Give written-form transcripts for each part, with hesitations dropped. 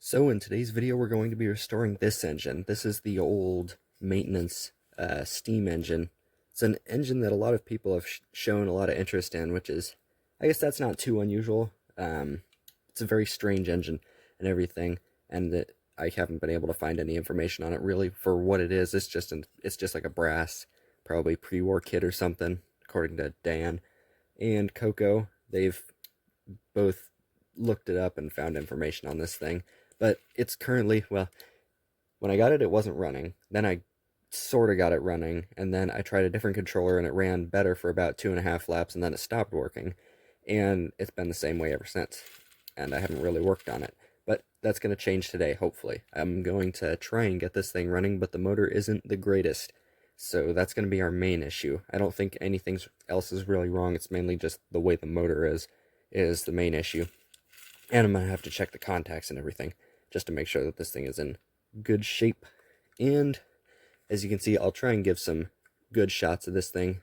So in today's video, we're going to be restoring this engine. This is the old maintenance steam engine. It's an engine that a lot of people have shown a lot of interest in, which is, I guess that's not too unusual. It's a very strange engine and everything, and that I haven't been able to find any information on it really for what it is. It's just like a brass, probably pre-war kit or something, according to Dan and Coco. They've both looked it up and found information on this thing. But it's currently, well, when I got it, it wasn't running. Then I sort of got it running, and then I tried a different controller, and it ran better for about 2.5 laps, and then it stopped working. And it's been the same way ever since, and I haven't really worked on it. But that's going to change today, hopefully. I'm going to try and get this thing running, but the motor isn't the greatest. So that's going to be our main issue. I don't think anything else is really wrong. It's mainly just the way the motor is the main issue. And I'm going to have to check the contacts and everything, just to make sure that this thing is in good shape. And as you can see, I'll try and give some good shots of this thing,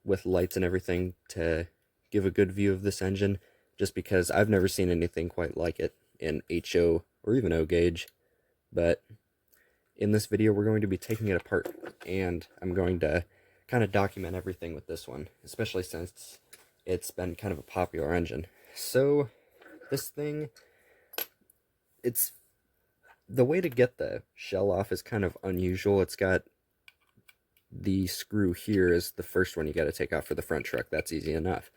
with lights and everything to give a good view of this engine, just because I've never seen anything quite like it in HO or even O gauge. But in this video, we're going to be taking it apart, and I'm going to kind of document everything with this one, especially since it's been kind of a popular engine. So this thing, it's the way to get the shell off is kind of unusual. It's got the screw here is the first one you got to take off for the front truck. That's easy enough.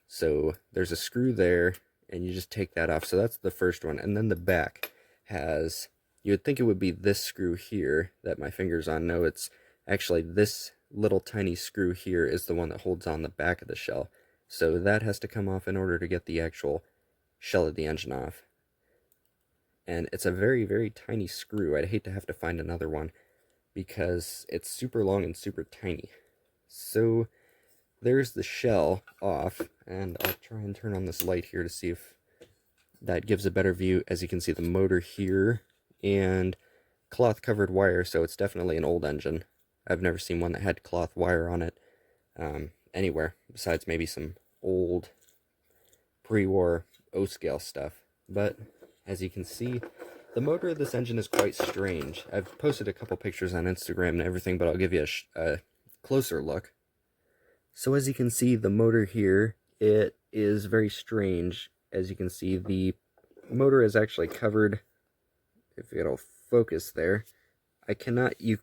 So there's a screw there, and you just take that off. So that's the first one. And then the back has, you would think it would be this screw here that my finger's on. No, it's actually this little tiny screw here is the one that holds on the back of the shell. So that has to come off in order to get the actual shell of the engine off. And it's a very, very tiny screw. I'd hate to have to find another one because it's super long and super tiny. So there's the shell off, and I'll try and turn on this light here to see if that gives a better view. As you can see, the motor here and cloth covered wire, so it's definitely an old engine. I've never seen one that had cloth wire on it anywhere, besides maybe some old pre-war O-scale stuff. But as you can see, the motor of this engine is quite strange. I've posted a couple pictures on Instagram and everything, but I'll give you a closer look. So as you can see, the motor here, it is very strange. As you can see, the motor is actually covered, if it'll focus there. You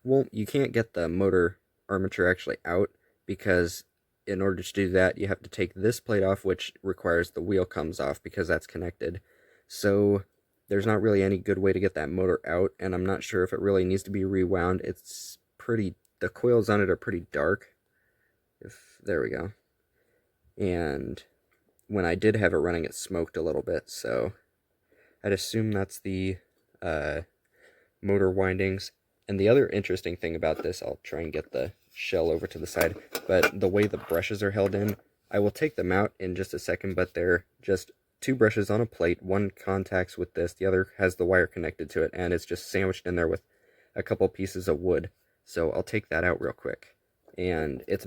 can't get the motor armature actually out, because in order to do that, you have to take this plate off, which requires the wheel comes off because that's connected. So there's not really any good way to get that motor out, and I'm not sure if it really needs to be rewound. It's pretty, the coils on it are pretty dark. There we go. And when I did have it running, it smoked a little bit, so I'd assume that's the motor windings. And the other interesting thing about this, I'll try and get the shell over to the side, but the way the brushes are held in, I will take them out in just a second, but they're just two brushes on a plate. One contacts with this, the other has the wire connected to it, and it's just sandwiched in there with a couple pieces of wood. So I'll take that out real quick, and it's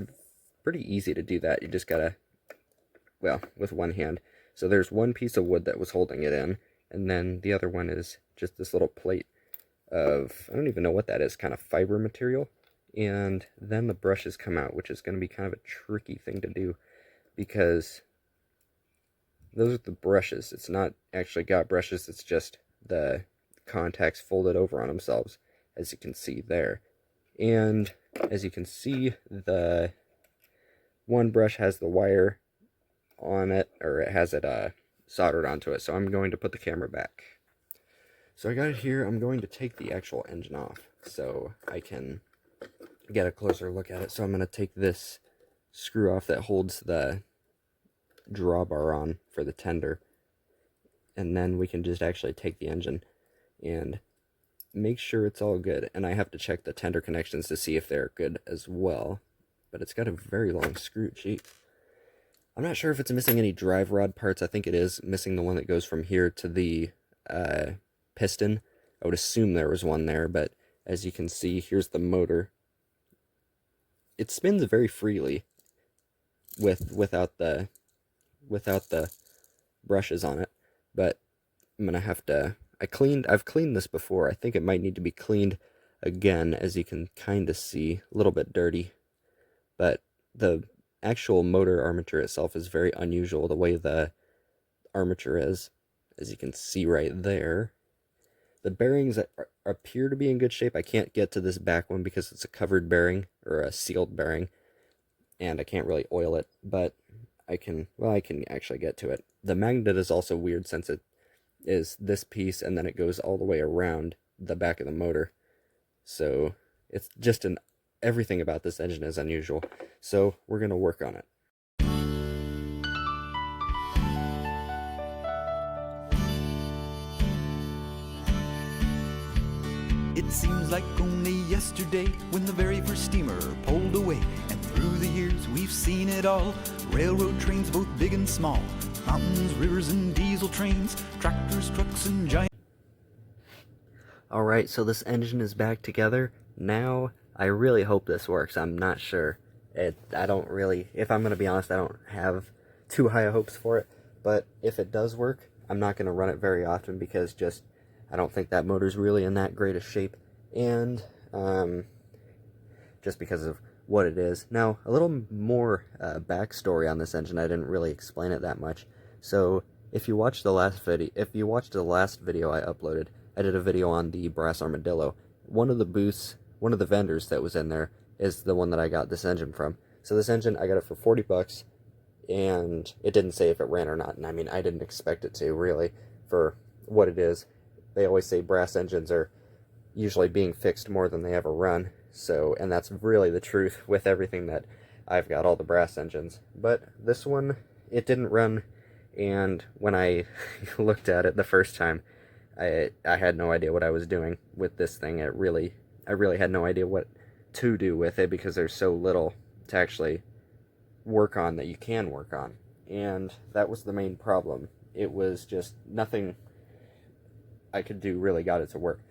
pretty easy to do that. You just gotta, well, with one hand. So there's one piece of wood that was holding it in, and then the other one is just this little plate of, I don't even know what that is, kind of fiber material. And then the brushes come out, which is going to be kind of a tricky thing to do, because those are the brushes. It's not actually got brushes, it's just the contacts folded over on themselves, as you can see there. And as you can see, the one brush has the wire on it, or it has it soldered onto it. So I'm going to put the camera back. So I got it here. I'm going to take the actual engine off so I can get a closer look at it. So I'm going to take this screw off that holds the drawbar on for the tender, and then we can just actually take the engine and make sure it's all good. And I have to check the tender connections to see if they're good as well, but it's got a very long screw. Gee, I'm not sure if it's missing any drive rod parts. I think it is missing the one that goes from here to the piston. I would assume there was one there, but as you can see, here's the motor. It spins very freely without the brushes on it, but I'm gonna have to, I've cleaned this before. I think it might need to be cleaned again, as you can kind of see, a little bit dirty. But the actual motor armature itself is very unusual, the way the armature is, as you can see right there. The bearings appear to be in good shape. I can't get to this back one because it's a covered bearing, or a sealed bearing, and I can't really oil it, but I can actually get to it. The magnet is also weird, since it is this piece and then it goes all the way around the back of the motor. So it's just everything about this engine is unusual. So we're going to work on it. It seems like only yesterday when the very first steamer pulled away. And through the years we've seen it all. Railroad trains both big and small. Mountains, rivers, and diesel trains. Tractors, trucks, and giant... Alright, so this engine is back together. Now, I really hope this works. I'm not sure. I don't really, if I'm going to be honest, I don't have too high hopes for it. But if it does work, I'm not going to run it very often, because I don't think that motor's really in that great a shape, and just because of what it is. Now, a little more backstory on this engine. I didn't really explain it that much. So, if you watched the last video, I uploaded, I did a video on the brass armadillo. One of the vendors that was in there is the one that I got this engine from. So this engine, I got it for 40 bucks, and it didn't say if it ran or not. And I mean, I didn't expect it to, really, for what it is. They always say brass engines are usually being fixed more than they ever run. So, and that's really the truth with everything that I've got, all the brass engines. But this one, it didn't run, and when I looked at it the first time, I had no idea what I was doing with this thing. I really had no idea what to do with it, because there's so little to actually work on that you can work on. And that was the main problem. It was just nothing I could do really got it to work.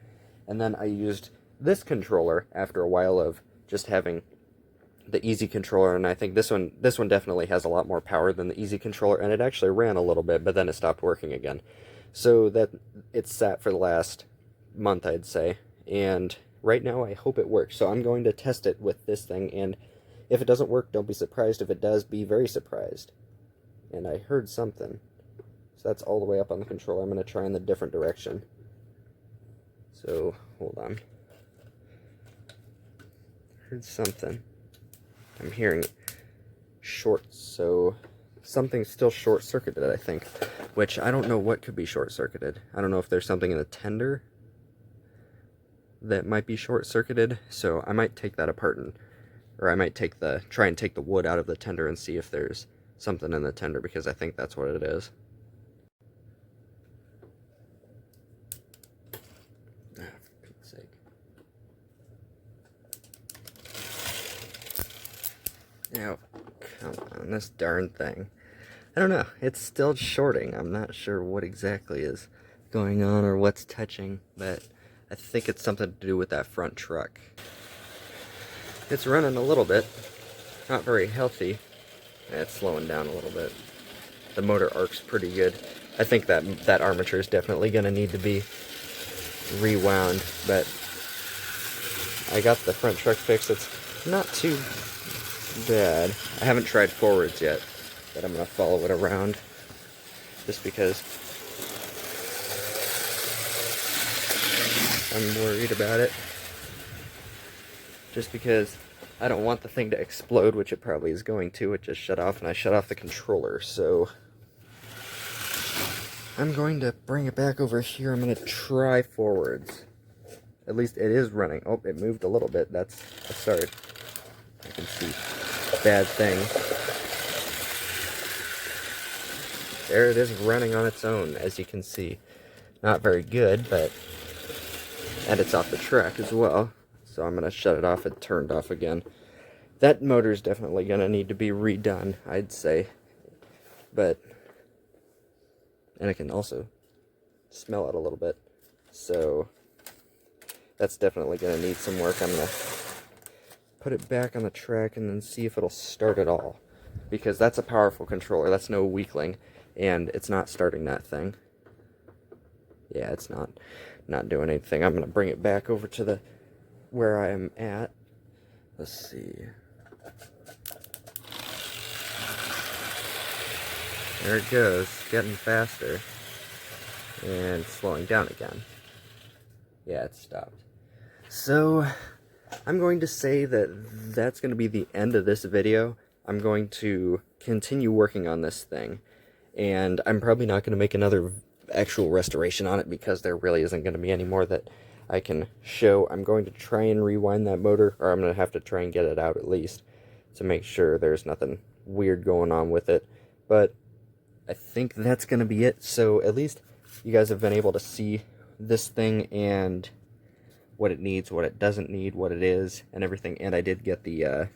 And then I used this controller after a while of just having the easy controller, and I think this one definitely has a lot more power than the easy controller, and it actually ran a little bit, but then it stopped working again. So that it sat for the last month, I'd say, and right now I hope it works. So I'm going to test it with this thing, and if it doesn't work, don't be surprised. If it does, be very surprised. And I heard something. So that's all the way up on the controller. I'm going to try in the different direction. So, hold on. Heard something. I'm hearing short, so something's still short-circuited, I think. Which, I don't know what could be short-circuited. I don't know if there's something in the tender that might be short-circuited, so I might take that apart, or I might try and take the wood out of the tender and see if there's something in the tender, because I think that's what it is. For Pete's sake. Now, come on, this darn thing. I don't know, it's still shorting. I'm not sure what exactly is going on or what's touching, but I think it's something to do with that front truck. It's running a little bit, not very healthy. It's slowing down a little bit. The motor arc's pretty good. I think that armature is definitely going to need to be rewound, but I got the front truck fixed. It's not too bad. I haven't tried forwards yet, but I'm going to follow it around just because I'm worried about it. Just because I don't want the thing to explode, which it probably is going to. It just shut off, and I shut off the controller, so I'm going to bring it back over here. I'm going to try forwards. At least it is running. Oh, it moved a little bit. That's a start. I can see bad thing. There it is, running on its own, as you can see. Not very good, but... and it's off the track as well. So I'm going to shut it off. It turned off again. That motor's definitely going to need to be redone, I'd say. But... and I can also smell it a little bit. So... that's definitely going to need some work. I'm going to put it back on the track and then see if it'll start at all. Because that's a powerful controller. That's no weakling. And it's not starting that thing. Yeah, it's not doing anything. I'm gonna bring it back over to the where I am at. Let's see. There it goes, getting faster and slowing down again. Yeah, it stopped. So I'm going to say that that's going to be the end of this video. I'm going to continue working on this thing, and I'm probably not going to make another actual restoration on it because there really isn't going to be any more that I can show. I'm going to try and rewind that motor, or I'm going to have to try and get it out at least to make sure there's nothing weird going on with it. But I think that's going to be it. So at least you guys have been able to see this thing and what it needs, what it doesn't need, what it is, and everything. And I did get the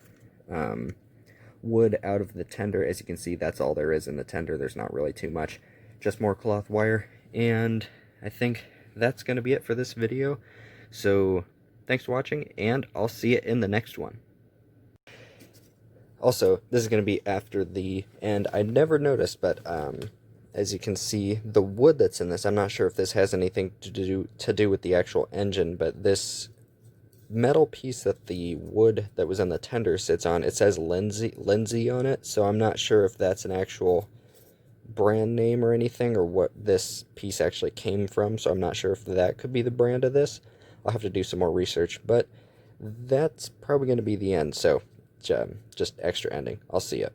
wood out of the tender. As you can see, that's all there is in the tender. There's not really too much, just more cloth wire. And I think that's going to be it for this video. So thanks for watching, and I'll see you in the next one. Also, this is going to be after the end. I never noticed, but as you can see, the wood that's in this, I'm not sure if this has anything to do with the actual engine, but this metal piece that the wood that was in the tender sits on, it says Lindsay on it, so I'm not sure if that's an actual brand name or anything, or what this piece actually came from, so I'm not sure if that could be the brand of this. I'll have to do some more research, but that's probably going to be the end, so just extra ending. I'll see ya.